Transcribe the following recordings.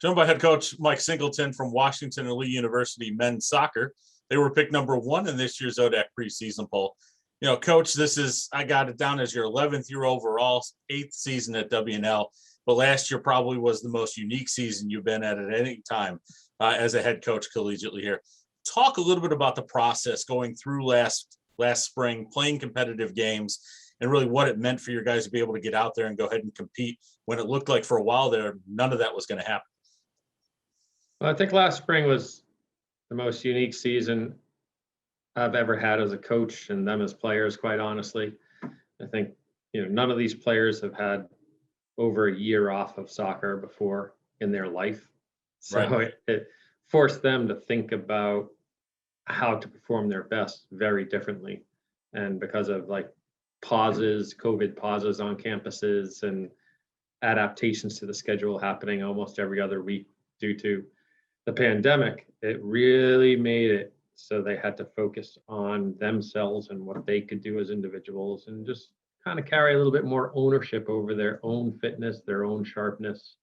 Joined by head coach Mike Singleton from Washington and Lee University men's soccer. They were picked number 1 in this year's ODAC preseason poll. Coach, I got it down as your 11th year overall, 8th season at WNL, but last year probably was the most unique season you've been at any time as a head coach collegiately here. Talk a little bit about the process going through last spring, playing competitive games, and really what it meant for your guys to be able to get out there and go ahead and compete when it looked like for a while there, none of that was going to happen. Well, I think last spring was the most unique season I've ever had as a coach and them as players, quite honestly. I think, none of these players have had over a year off of soccer before in their life. So right. It forced them to think about how to perform their best very differently. And because of COVID pauses on campuses and adaptations to the schedule happening almost every other week due to the pandemic, it really made it so they had to focus on themselves and what they could do as individuals and just kind of carry a little bit more ownership over their own fitness, their own sharpness,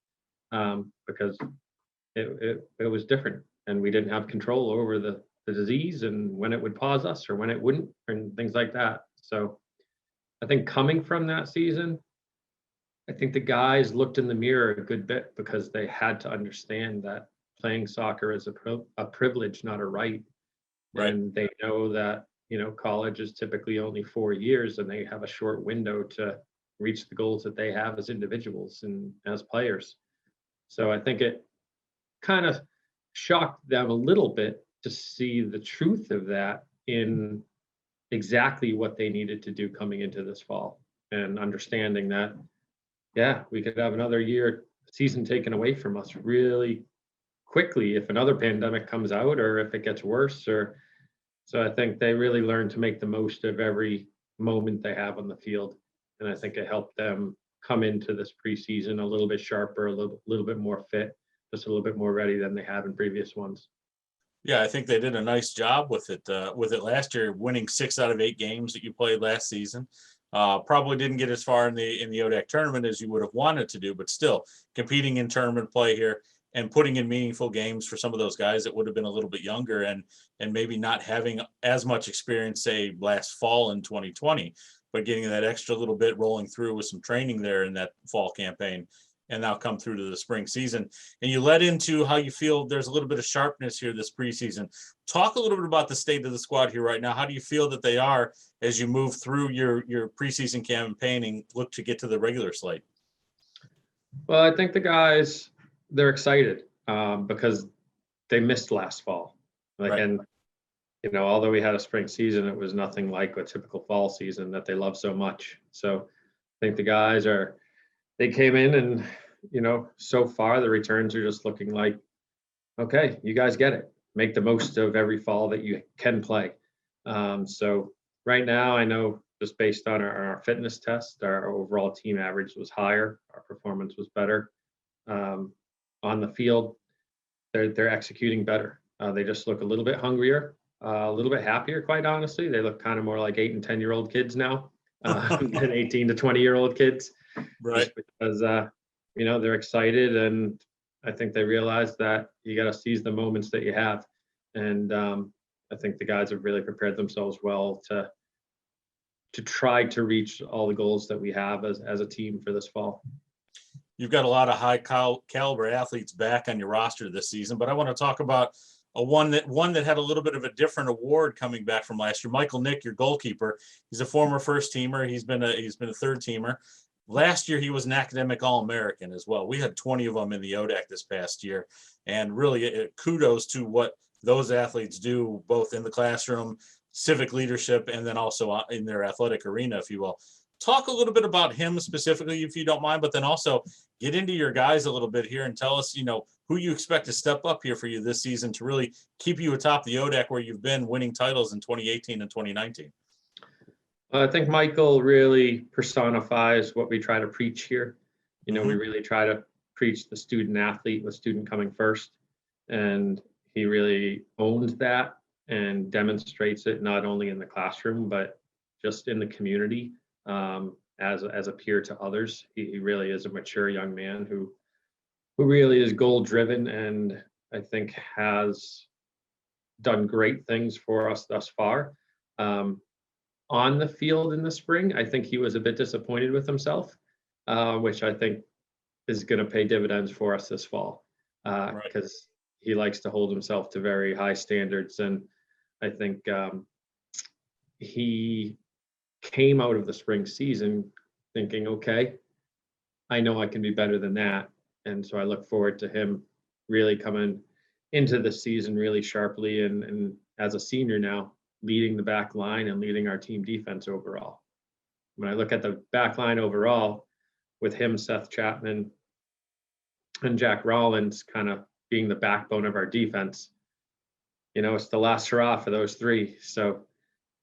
because it was different and we didn't have control over the disease and when it would pause us or when it wouldn't and things like that. So I think coming from that season, I think the guys looked in the mirror a good bit because they had to understand that playing soccer is a privilege, not a right. And they know that, college is typically only 4 years and they have a short window to reach the goals that they have as individuals and as players. So I think it kind of shocked them a little bit to see the truth of that in exactly what they needed to do coming into this fall and understanding that, we could have another season taken away from us really quickly if another pandemic comes out or if it gets worse. So I think they really learned to make the most of every moment they have on the field. And I think it helped them come into this preseason a little bit sharper, a little bit more fit, just a little bit more ready than they have in previous ones. Yeah, I think they did a nice job with it last year, winning 6 out of 8 games that you played last season. Probably didn't get as far in the ODAC tournament as you would have wanted to do, but still competing in tournament play here and putting in meaningful games for some of those guys that would have been a little bit younger and maybe not having as much experience, say, last fall in 2020, but getting that extra little bit rolling through with some training there in that fall campaign and now come through to the spring season. And you led into how you feel there's a little bit of sharpness here this preseason. Talk a little bit about the state of the squad here right now. How do you feel that they are as you move through your preseason campaign and look to get to the regular slate? Well, I think the guys, they're excited because they missed last fall. And, although we had a spring season, it was nothing like a typical fall season that they love so much. So I think the guys they came in and, so far the returns are just looking like, okay, you guys get it. Make the most of every fall that you can play. So right now, I know just based on our fitness test, our overall team average was higher. Our performance was better. On the field, they're executing better. They just look a little bit hungrier, a little bit happier, quite honestly. They look kind of more like 8 and 10-year-old kids now than 18 to 20-year-old kids. Right. Just because, they're excited and I think they realize that you got to seize the moments that you have. And I think the guys have really prepared themselves well to try to reach all the goals that we have as a team for this fall. You've got a lot of high caliber athletes back on your roster this season, but I want to talk about one that had a little bit of a different award coming back from last year. Michael Nick, your goalkeeper, he's a former first teamer. He's been a third teamer. Last year, he was an academic All-American as well. We had 20 of them in the ODAC this past year, and really kudos to what those athletes do, both in the classroom, civic leadership, and then also in their athletic arena, if you will. Talk a little bit about him specifically, if you don't mind, but then also get into your guys a little bit here and tell us, who you expect to step up here for you this season to really keep you atop the ODAC where you've been winning titles in 2018 and 2019. I think Michael really personifies what we try to preach here. We really try to preach the student athlete, the student coming first. And he really owns that and demonstrates it not only in the classroom, but just in the community. As a peer to others. He really is a mature young man who who really is goal driven and I think has done great things for us thus far. On the field in the spring, I think he was a bit disappointed with himself, which I think is going to pay dividends for us this fall, Right. because he likes to hold himself to very high standards. And I think he came out of the spring season thinking, okay, I know I can be better than that. And so I look forward to him really coming into the season really sharply and as a senior now, leading the back line and leading our team defense overall. When I look at the back line overall, with him, Seth Chapman, and Jack Rollins kind of being the backbone of our defense, it's the last hurrah for those three. So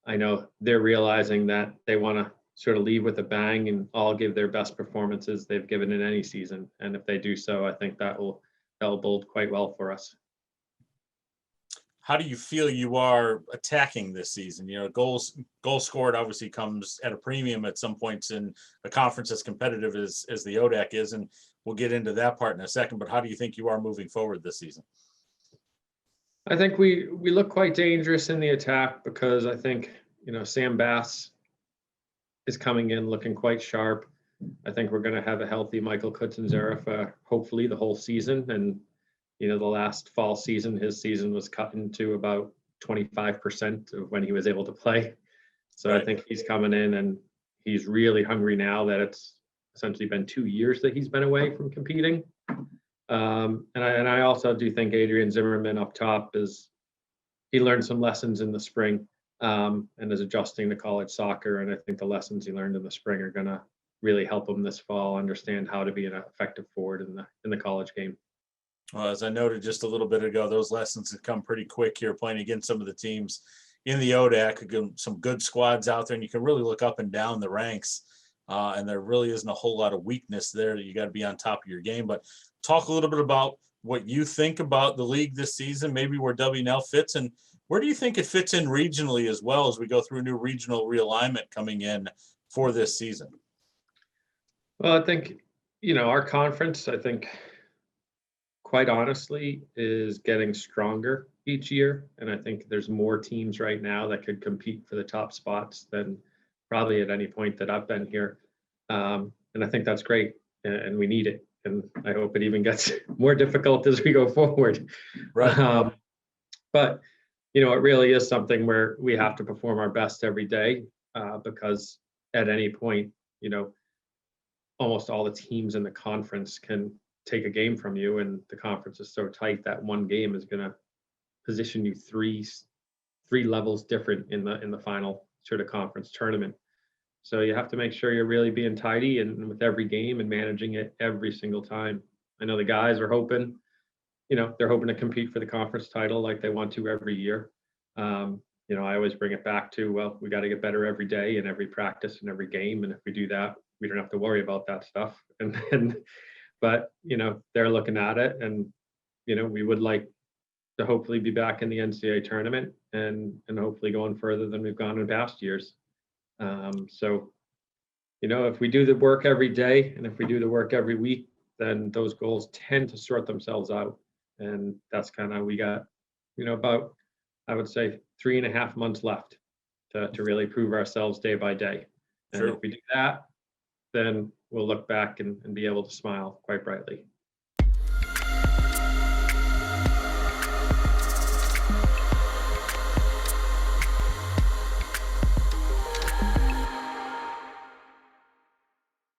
I know they're realizing that they want to sort of leave with a bang and all give their best performances they've given in any season. And if they do so, I think that'll bode quite well for us. How do you feel you are attacking this season? Goals scored obviously comes at a premium at some points in a conference as competitive as the ODAC is, and we'll get into that part in a second. But how do you think you are moving forward this season? I think we look quite dangerous in the attack because I think Sam Bass is coming in looking quite sharp. I think we're going to have a healthy Michael Kutzenzera for hopefully the whole season. And the last fall season, his season was cut into about 25% of when he was able to play. So Right. I think he's coming in and he's really hungry now that it's essentially been 2 years that he's been away from competing. And I also do think Adrian Zimmerman up top he learned some lessons in the spring and is adjusting to college soccer. And I think the lessons he learned in the spring are going to really help him this fall understand how to be an effective forward in the college game. Well, as I noted just a little bit ago, those lessons have come pretty quick here playing against some of the teams in the ODAC. Some good squads out there, and you can really look up and down the ranks. And there really isn't a whole lot of weakness there. You got to be on top of your game. But talk a little bit about what you think about the league this season, maybe where WNL fits, and where do you think it fits in regionally as well as we go through a new regional realignment coming in for this season? Well, I think, our conference, I think, quite honestly, is getting stronger each year. And I think there's more teams right now that could compete for the top spots than probably at any point that I've been here. And I think that's great. And we need it. And I hope it even gets more difficult as we go forward. Right. But, it really is something where we have to perform our best every day because at any point, almost all the teams in the conference can take a game from you, and the conference is so tight that one game is going to position you three levels different in the final sort of conference tournament. So you have to make sure you're really being tidy and with every game and managing it every single time. I know the guys are hoping, they're hoping to compete for the conference title like they want to every year. I always bring it back to, well, we got to get better every day and every practice and every game. And if we do that, we don't have to worry about that stuff. But, they're looking at it and, we would like to hopefully be back in the NCAA tournament and hopefully going further than we've gone in past years. So, if we do the work every day and if we do the work every week, then those goals tend to sort themselves out. And that's kind of, we got, about, I would say 3.5 months left to really prove ourselves day by day. And True. if we do that, then we'll look back and be able to smile quite brightly.